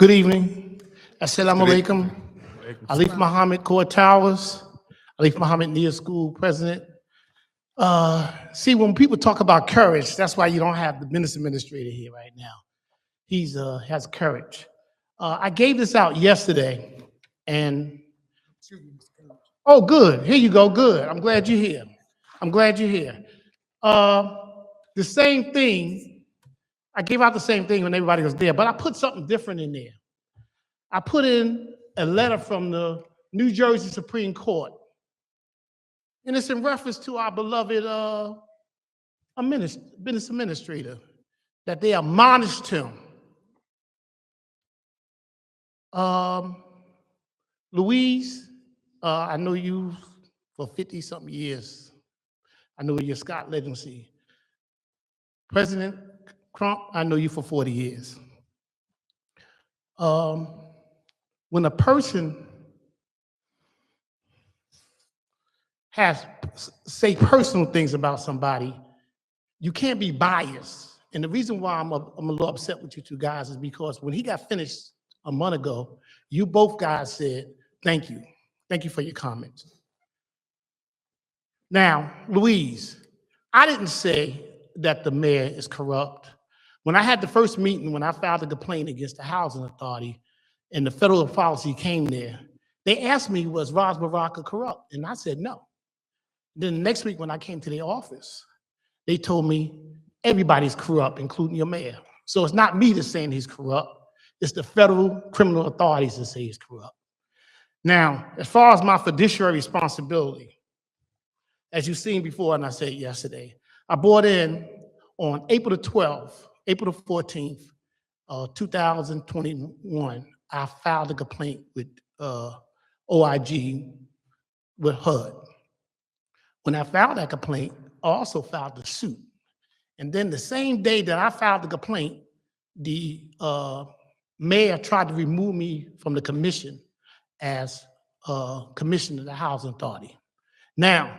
Good evening. Assalamu alaikum. Alif Muhammad, Core Towers. Alif Muhammad, Near School President. See, when people talk about courage, that's why you don't have the business administrator here right now. He's has courage. I gave this out yesterday, and oh, good. Here you go. Good. I'm glad you're here. I'm glad you're here. The same thing. I gave out the same thing when everybody was there, but I put something different in there. I put in a letter from the New Jersey Supreme Court, and it's in reference to our beloved business administrator, that they admonished him. Louise, I know you for 50-something years. I know you're Scott legacy. President Crump, I know you for 40 years. When a person say personal things about somebody, you can't be biased. And the reason why I'm a little upset with you two guys is because when he got finished a month ago, you both guys said, thank you. Thank you for your comments. Now, Louise, I didn't say that the mayor is corrupt. When I had the first meeting, when I filed a complaint against the housing authority and the federal policy came there, they asked me, was Baraka corrupt? And I said, no. Then the next week when I came to the office, they told me everybody's corrupt, including your mayor. So it's not me that's saying he's corrupt. It's the federal criminal authorities that say he's corrupt. Now, as far as my fiduciary responsibility, as you've seen before, and I said yesterday, I brought in on April the 12th, April the 14th, 2021, I filed a complaint with OIG with HUD. When I filed that complaint, I also filed the suit. And then the same day that I filed the complaint, the mayor tried to remove me from the commission as commissioner of the housing authority. Now,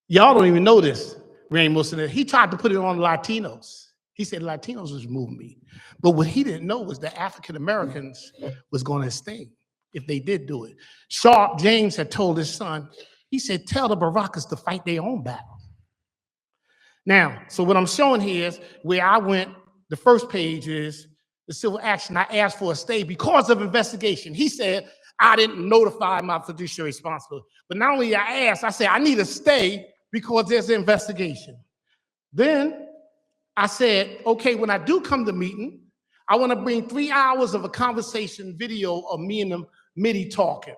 y'all don't even know this, Ramos, he tried to put it on Latinos. He said Latinos was removing me. But what he didn't know was that African Americans was going to stay if they did do it. Sharp James had told his son, he said, tell the Barakas to fight their own battle. Now, so what I'm showing here is where I went, the first page is the civil action. I asked for a stay because of investigation. He said, I didn't notify my fiduciary responsibility. But not only I asked, I said, I need a stay because there's an investigation. Then I said, okay, when I do come to meeting, I want to bring 3 hours of a conversation video of me and the MIDI talking,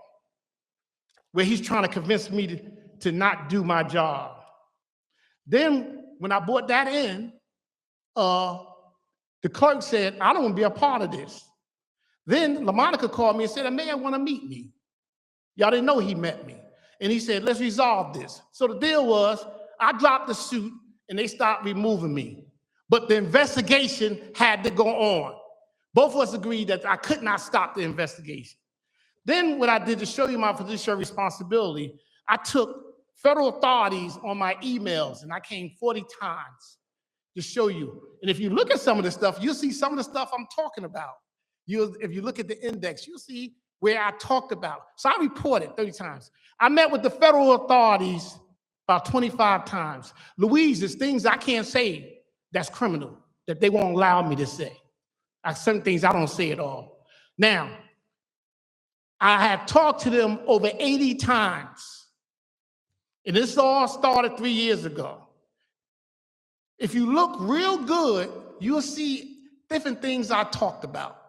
where he's trying to convince me to not do my job. Then when I brought that in, the clerk said, I don't want to be a part of this. Then LaMonica called me and said, the mayor want to meet me. Y'all didn't know he met me. And he said, let's resolve this. So the deal was, I dropped the suit and they stopped removing me. But the investigation had to go on. Both of us agreed that I could not stop the investigation. Then what I did to show you my fiduciary responsibility, I took federal authorities on my emails and I came 40 times to show you. And if you look at some of the stuff, you'll see some of the stuff I'm talking about. If you look at the index, you'll see where I talked about. So I reported 30 times. I met with the federal authorities about 25 times. Louise, there's things I can't say that's criminal, that they won't allow me to say. Certain things I don't say at all. Now, I have talked to them over 80 times. And this all started 3 years ago. If you look real good, you'll see different things I talked about.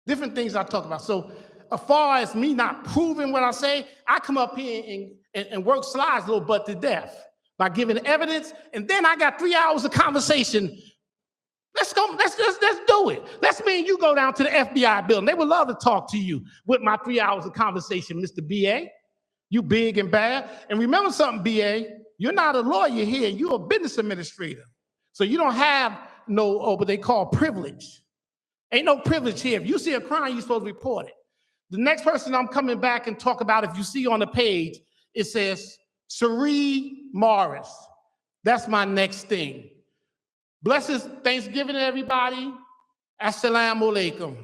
Different things I talked about. So as far as me not proving what I say, I come up here and work slides a little butt to death by giving evidence, and then I got 3 hours of conversation. Let's go, let's do it. Let's me and you go down to the FBI building. They would love to talk to you with my 3 hours of conversation, Mr. BA. You big and bad. And remember something, BA, you're not a lawyer here, you're a business administrator. So you don't have no, what they call privilege. Ain't no privilege here. If you see a crime, you're supposed to report it. The next person I'm coming back and talk about, if you see on the page, it says, Cherie Morris. That's my next thing. Blessed Thanksgiving, everybody. Assalamu alaikum.